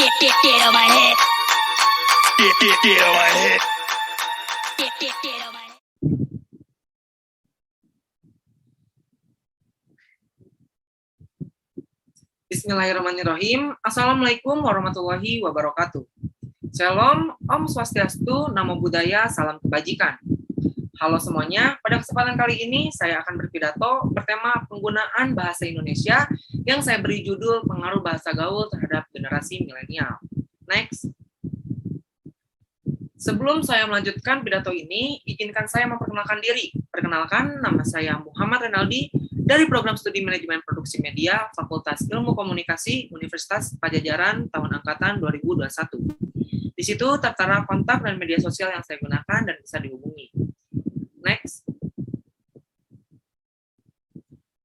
Get on my head. Get on my head. Get on my head. Bismillahirrahmanirrahim. Assalamualaikum warahmatullahi wabarakatuh. Shalom, Om Swastiastu, Namo Buddhaya, Salam Kebajikan. Halo semuanya, pada kesempatan kali ini saya akan berpidato bertema penggunaan bahasa Indonesia yang saya beri judul pengaruh bahasa gaul terhadap generasi milenial. Next. Sebelum saya melanjutkan pidato ini, izinkan saya memperkenalkan diri. Perkenalkan, nama saya Muhammad Renaldi dari Program Studi Manajemen Produksi Media, Fakultas Ilmu Komunikasi, Universitas Padjadjaran, tahun angkatan 2021. Di situ tertera kontak dan media sosial yang saya gunakan dan bisa dihubungi. Next.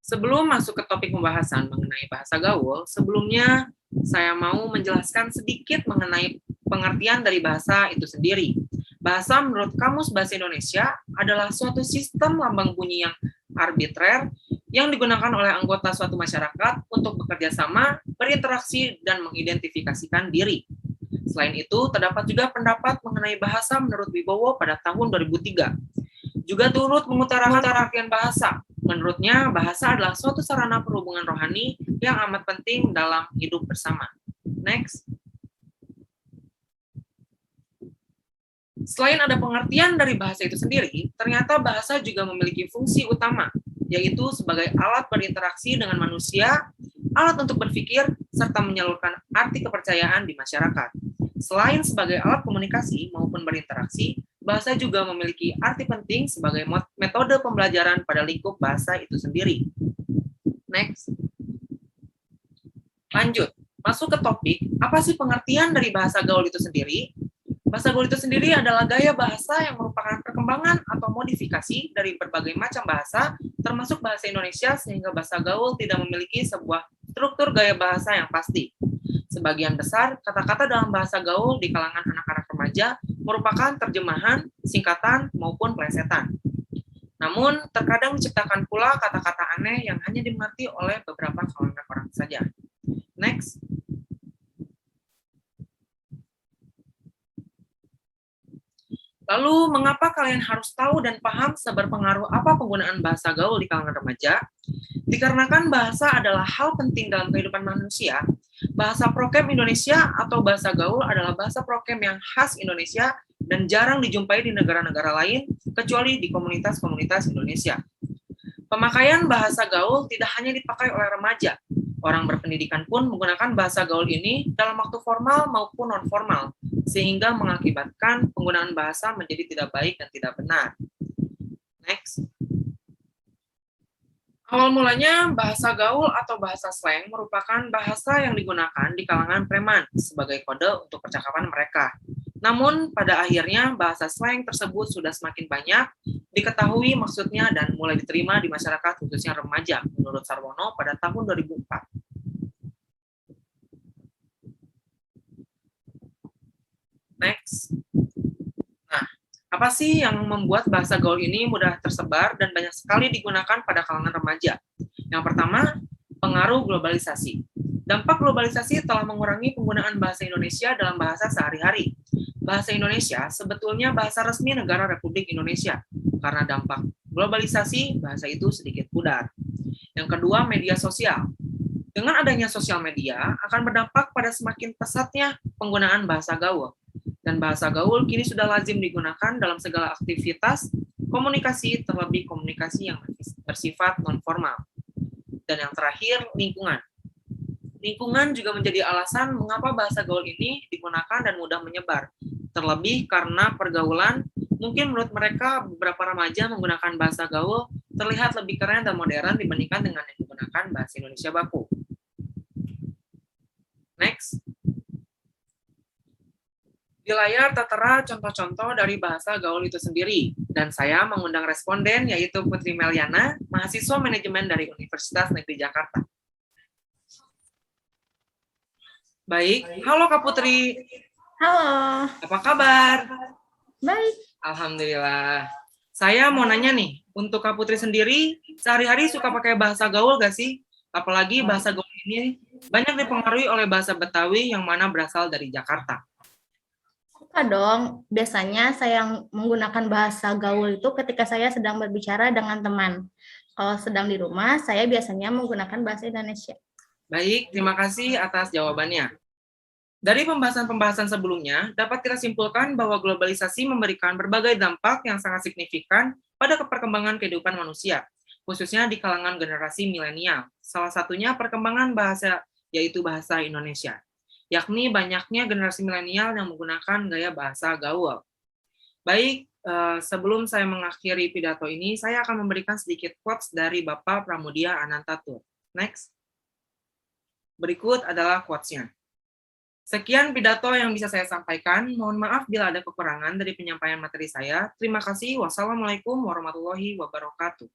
Sebelum masuk ke topik pembahasan mengenai bahasa gaul, sebelumnya saya mau menjelaskan sedikit mengenai pengertian dari bahasa itu sendiri. Bahasa menurut Kamus Bahasa Indonesia adalah suatu sistem lambang bunyi yang arbitrer yang digunakan oleh anggota suatu masyarakat untuk bekerja sama, berinteraksi, dan mengidentifikasikan diri. Selain itu, terdapat juga pendapat mengenai bahasa menurut Wibowo pada tahun 2003. Juga turut mengutarakan artian bahasa. Menurutnya, bahasa adalah suatu sarana perhubungan rohani yang amat penting dalam hidup bersama. Next. Selain ada pengertian dari bahasa itu sendiri, ternyata bahasa juga memiliki fungsi utama, yaitu sebagai alat berinteraksi dengan manusia, alat untuk berpikir, serta menyalurkan arti kepercayaan di masyarakat. Selain sebagai alat komunikasi maupun berinteraksi, bahasa juga memiliki arti penting sebagai metode pembelajaran pada lingkup bahasa itu sendiri. Next. Lanjut, masuk ke topik, apa sih pengertian dari bahasa gaul itu sendiri? Bahasa gaul itu sendiri adalah gaya bahasa yang merupakan perkembangan atau modifikasi dari berbagai macam bahasa, termasuk bahasa Indonesia, sehingga bahasa gaul tidak memiliki sebuah struktur gaya bahasa yang pasti. Sebagian besar kata-kata dalam bahasa gaul di kalangan anak-anak remaja merupakan terjemahan, singkatan, maupun plesetan. Namun, terkadang menciptakan pula kata-kata aneh yang hanya dimengerti oleh beberapa kalangan orang saja. Next. Lalu, mengapa kalian harus tahu dan paham seberpengaruh apa penggunaan bahasa gaul di kalangan remaja? Dikarenakan bahasa adalah hal penting dalam kehidupan manusia, bahasa prokem Indonesia atau bahasa gaul adalah bahasa prokem yang khas Indonesia dan jarang dijumpai di negara-negara lain, kecuali di komunitas-komunitas Indonesia. Pemakaian bahasa gaul tidak hanya dipakai oleh remaja, orang berpendidikan pun menggunakan bahasa gaul ini dalam waktu formal maupun non-formal, sehingga mengakibatkan penggunaan bahasa menjadi tidak baik dan tidak benar. Next. Awal mulanya, bahasa gaul atau bahasa slang merupakan bahasa yang digunakan di kalangan preman sebagai kode untuk percakapan mereka. Namun, pada akhirnya, bahasa slang tersebut sudah semakin banyak diketahui maksudnya dan mulai diterima di masyarakat khususnya remaja, menurut Sarwono pada tahun 2004. Next. Nah, apa sih yang membuat bahasa gaul ini mudah tersebar dan banyak sekali digunakan pada kalangan remaja? Yang pertama, pengaruh globalisasi. Dampak globalisasi telah mengurangi penggunaan bahasa Indonesia dalam bahasa sehari-hari. Bahasa Indonesia sebetulnya bahasa resmi negara Republik Indonesia. Karena dampak globalisasi, bahasa itu sedikit pudar. Yang kedua, media sosial. Dengan adanya sosial media, akan berdampak pada semakin pesatnya penggunaan bahasa gaul. Dan bahasa gaul kini sudah lazim digunakan dalam segala aktivitas komunikasi, terlebih komunikasi yang bersifat non-formal. Dan yang terakhir, lingkungan. Lingkungan juga menjadi alasan mengapa bahasa gaul ini digunakan dan mudah menyebar. Terlebih karena pergaulan, mungkin menurut mereka beberapa remaja menggunakan bahasa gaul terlihat lebih keren dan modern dibandingkan dengan yang menggunakan bahasa Indonesia baku. Next. Di layar tertera contoh-contoh dari bahasa gaul itu sendiri, dan saya mengundang responden yaitu Putri Meliana, mahasiswa manajemen dari Universitas Negeri Jakarta. Baik, halo Kak Putri. Halo. Apa kabar? Baik. Alhamdulillah. Saya mau nanya nih, untuk Kak Putri sendiri, sehari-hari suka pakai bahasa gaul gak sih? Apalagi bahasa gaul ini banyak dipengaruhi oleh bahasa Betawi yang mana berasal dari Jakarta. Suka dong. Biasanya saya menggunakan bahasa gaul itu ketika saya sedang berbicara dengan teman. Kalau sedang di rumah, saya biasanya menggunakan bahasa Indonesia. Baik, terima kasih atas jawabannya. Dari pembahasan-pembahasan sebelumnya, dapat kita simpulkan bahwa globalisasi memberikan berbagai dampak yang sangat signifikan pada perkembangan kehidupan manusia, khususnya di kalangan generasi milenial. Salah satunya perkembangan bahasa, yaitu bahasa Indonesia, yakni banyaknya generasi milenial yang menggunakan gaya bahasa gaul. Baik, sebelum saya mengakhiri pidato ini, saya akan memberikan sedikit quotes dari Bapak Pramudia Anantatur. Next. Berikut adalah quotes-nya. Sekian pidato yang bisa saya sampaikan. Mohon maaf bila ada kekurangan dari penyampaian materi saya. Terima kasih. Wassalamualaikum warahmatullahi wabarakatuh.